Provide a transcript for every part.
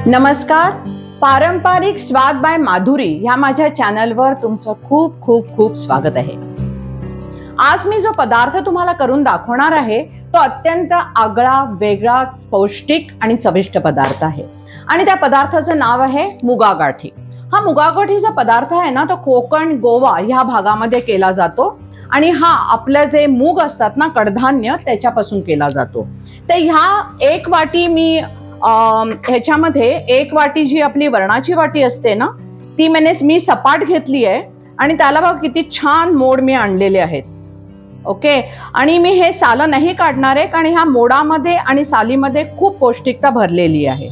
नमस्कार. पारंपरिक स्वाद बाय माधुरी ह्या माझ्या चॅनलवर तुमचं खूप खूप खूप स्वागत आहे. आज मी जो पदार्थ तुम्हाला करून दाखवणार आहे तो अत्यंत आगळा, वेगळा, पौष्टिक आणि चविष्ट पदार्थ आहे आणि त्या पदार्थाचं नाव आहे मुगागाठी. हा मुगागाठीचा पदार्थ आहे ना, तो कोकण, गोवा ह्या भागामध्ये केला जातो आणि हा आपले जे मूग असतात ना, कडधान्य, त्याच्यापासून केला जातो. तर ह्या एक वाटी मी ह्याच्यामध्ये एक वाटी जी आपली वरणाची वाटी असते ना, ती मी सपाट घेतली आहे आणि त्याला बघा किती छान मोड मी आणलेले आहेत. ओके, आणि मी हे सालं नाही काढणार आहे कारण ह्या मोडामध्ये आणि सालीमध्ये खूप पौष्टिकता भरलेली आहे.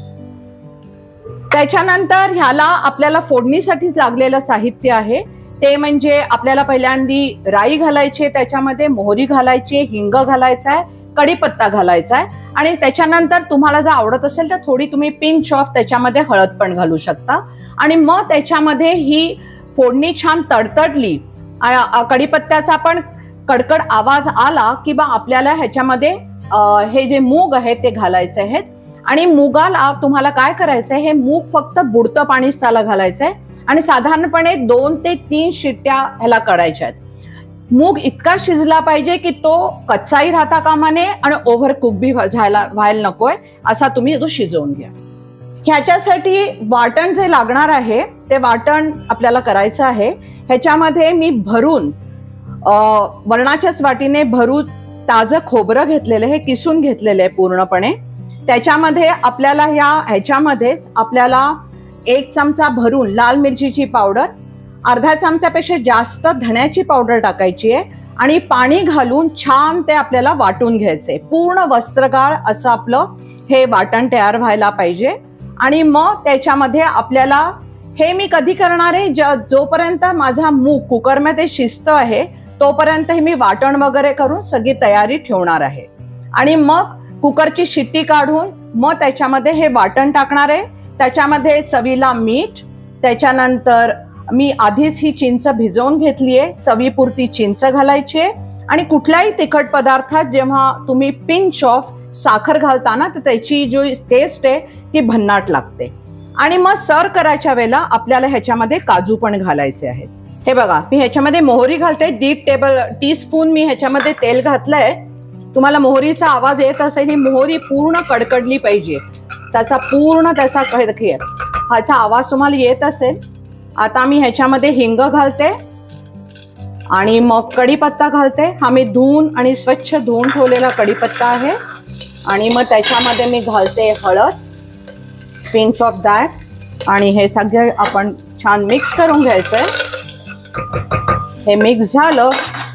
त्याच्यानंतर ह्याला आपल्याला फोडणीसाठी लागलेलं साहित्य आहे ते म्हणजे आपल्याला पहिल्यांदी राई घालायची, त्याच्यामध्ये मोहरी घालायची, हिंग घालायचा आहे, कढीपत्ता घालायचा आहे आणि त्याच्यानंतर तुम्हाला जर आवडत असेल तर थोडी तुम्ही पिंच ऑफ त्याच्यामध्ये हळद पण घालू शकता. आणि मग त्याच्यामध्ये ही फोडणी छान तडतडली, कढीपत्त्याचा पण कडकड आवाज आला की बा आपल्याला ह्याच्यामध्ये हे जे मूग आहेत ते घालायचे आहेत. आणि मुगाला तुम्हाला काय करायचंय, हे मूग फक्त बुडतं पाणीच त्याला घालायचंय आणि साधारणपणे 2 ते 3 शिट्ट्या ह्याला करायच्या आहेत. मूग इतका शिजला पाहिजे की तो कच्चाही राहता कामा नये आणि ओव्हर कुक बी व्हायला नकोय, असा तुम्ही तो शिजवून घ्या. ह्याच्यासाठी वाटण जे लागणार आहे ते वाटण आपल्याला करायचं आहे. ह्याच्यामध्ये मी भरून वरणाच्याच वाटीने भरून ताजं खोबरं घेतलेलं आहे, किसून घेतलेलं आहे पूर्णपणे. त्याच्यामध्ये आपल्याला ह्याच्यामध्येच आपल्याला 1 चमचा भरून लाल मिरचीची पावडर, अर्धा चमचापेक्षा जास्त धण्याची पावडर टाकायची आहे आणि पाणी घालून छान ते आपल्याला वाटून घ्यायचे. पूर्ण वस्त्रगाळ असं आपलं हे वाटण तयार व्हायला पाहिजे. आणि मग त्याच्यामध्ये आपल्याला हे मी कधी करणार आहे, जोपर्यंत माझा मूग कुकरमध्ये शिजत आहे तोपर्यंत हे मी वाटण वगैरे करून सगळी तयारी ठेवणार आहे. आणि मग कुकरची शिट्टी काढून मग त्याच्यामध्ये हे वाटण टाकणार आहे. त्याच्यामध्ये चवीला मीठ, त्याच्यानंतर मी आधीच ही चिंच भिजवून घेतली आहे, चवीपुरती चिंच घालायची आहे. आणि कुठल्याही तिखट पदार्थात जेव्हा तुम्ही पिंच ऑफ साखर घालता ना, तर त्याची जो टेस्ट आहे ती भन्नाट लागते. आणि मग सर्व करायच्या वेळेला आपल्याला ह्याच्यामध्ये काजू पण घालायचे आहेत. हे बघा, मी ह्याच्यामध्ये मोहरी घालते, 1.5 टीस्पून मी ह्याच्यामध्ये तेल घातलंय. तुम्हाला मोहरीचा आवाज येत असेल, ही मोहरी पूर्ण कडकडली पाहिजे, त्याचा ह्याचा आवाज तुम्हाला येत असेल. आता मी ह्याच्यामध्ये हिंग घालते आणि मग कढीपत्ता घालते. हा मी धुवून आणि स्वच्छ धुवून ठेवलेला कढीपत्ता आहे. आणि मग त्याच्यामध्ये मी घालते हळद, पिंच ऑफ दॅट, आणि हे सगळे आपण छान मिक्स करून घ्यायचंय. हे मिक्स झालं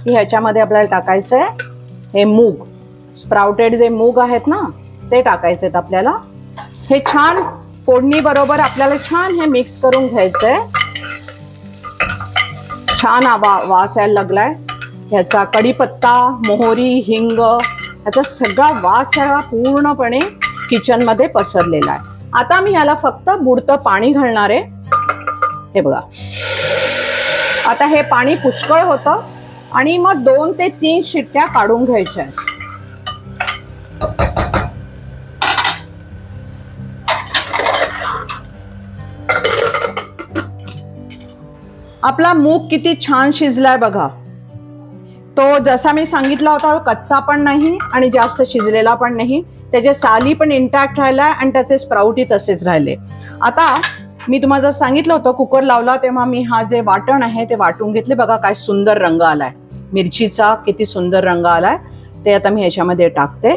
की ह्याच्यामध्ये आपल्याला टाकायचंय हे मूग, स्प्राउटेड जे मूग आहेत ना ते टाकायचे आपल्याला. हे छान फोडणी बरोबर आपल्याला छान हे मिक्स करून घ्यायचंय. छान वास यायला लागलाय ह्याचा, कढीपत्ता, मोहरी, हिंग ह्याचा सगळा वास ह्या पूर्णपणे किचन मध्ये पसरलेला आहे. आता मी ह्याला फक्त बुडतं पाणी घालणार आहे. हे बघा, आता हे पाणी पुष्कळ होतं आणि मग 2 ते 3 शिट्ट्या काढून घ्यायच्या आहेत. आपला मूग किती छान शिजलाय बघा. तो जसा मी सांगितला होता कच्चा पण नाही आणि जास्त शिजलेला पण नाही, त्याचे साली पण इंटॅक्ट राहिलाय आणि त्याचे स्प्राउटही तसेच राहिले. आता मी तुम्हाला जर सांगितलं होतं कुकर लावला तेव्हा मी हा जे वाटण आहे ते वाटून घेतले. बघा काय सुंदर रंग आलाय, मिरचीचा किती सुंदर रंग आलाय. ते आता मी ह्याच्यामध्ये टाकते.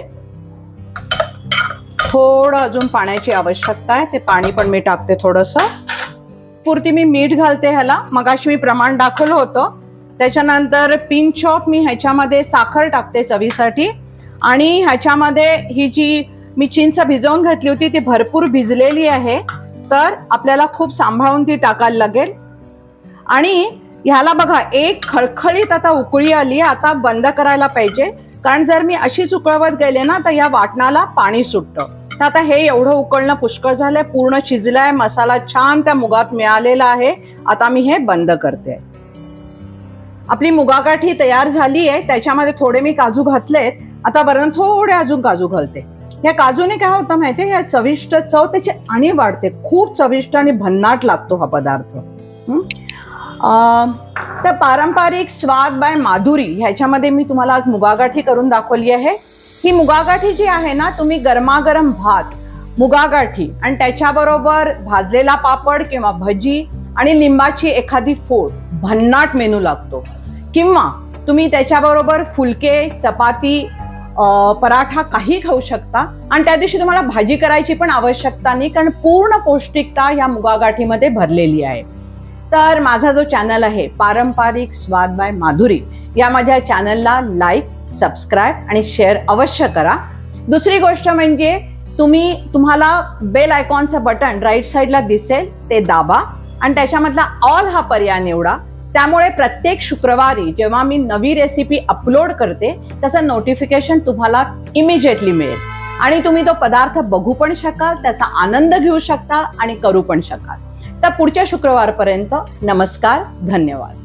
थोडं अजून पाण्याची आवश्यकता आहे, ते पाणी पण मी टाकते थोडंसं. पुरती मी मीठ घालते ह्याला, मगाशी मी प्रमाण दाखवलं होतं. त्याच्यानंतर पिंच ऑफ मी ह्याच्यामध्ये साखर टाकते चवीसाठी. आणि ह्याच्यामध्ये ही जी मी चिंच भिजवून घातली होती ती भरपूर भिजलेली आहे, तर आपल्याला खूप सांभाळून ती टाकायला लागेल. आणि ह्याला बघा एक खळखळीत आता उकळी आली, आता बंद करायला पाहिजे कारण जर मी अशीच उकळवत गेले ना तर या वाटणाला पाणी सुटतं. तर आता हे एवढं उकळणं पुष्कळ झालंय, पूर्ण शिजलाय, मसाला छान त्या मुगात मिळालेला आहे. आता मी हे बंद करते. आपली मुगागाठी तयार झाली आहे. त्याच्यामध्ये थोडे मी काजू घातलेत, आता वरून थोडे अजून काजू घालते. या काजूने काय होतं माहितीये, या चविष्ट चव त्याची आणि वाढते, खूप चविष्ट आणि भन्नाट लागतो हा पदार्थ. तर पारंपरिक स्वाद बाय माधुरी ह्याच्यामध्ये मी तुम्हाला आज मुगागाठी करून दाखवली आहे. ही मुगागाठी जी आहे ना, तुम्ही गरमागरम भात, मुगागाठी आणि त्याच्याबरोबर भाजलेला पापड किंवा भजी आणि लिंबाची एखादी फोड, भन्नाट मेनू लागतो. किंवा तुम्ही त्याच्याबरोबर फुलके, चपाती, पराठा काही खाऊ शकता. आणि त्या दिवशी तुम्हाला भाजी करायची पण आवश्यकता नाही, कारण पूर्ण पौष्टिकता या मुगागाठीमध्ये भरलेली आहे. तर माझा जो चॅनल आहे पारंपरिक स्वाद बाय माधुरी, या माझ्या चॅनलला लाईक, सबस्क्राईब आणि शेअर अवश्य करा. दुसरी गोष्ट म्हणजे तुम्हाला बेल आयकॉनचं बटन राईट साईडला दिसेल, ते दाबा आणि त्याच्यामधला ऑल हा पर्याय निवडा. त्यामुळे प्रत्येक शुक्रवारी जेव्हा मी नवी रेसिपी अपलोड करते त्याचं नोटिफिकेशन तुम्हाला इमिजिएटली मिळेल आणि तुम्ही तो पदार्थ बघू पण शकाल, त्याचा आनंद घेऊ शकता आणि करू पण शकाल. तर पुढच्या शुक्रवारपर्यंत नमस्कार, धन्यवाद.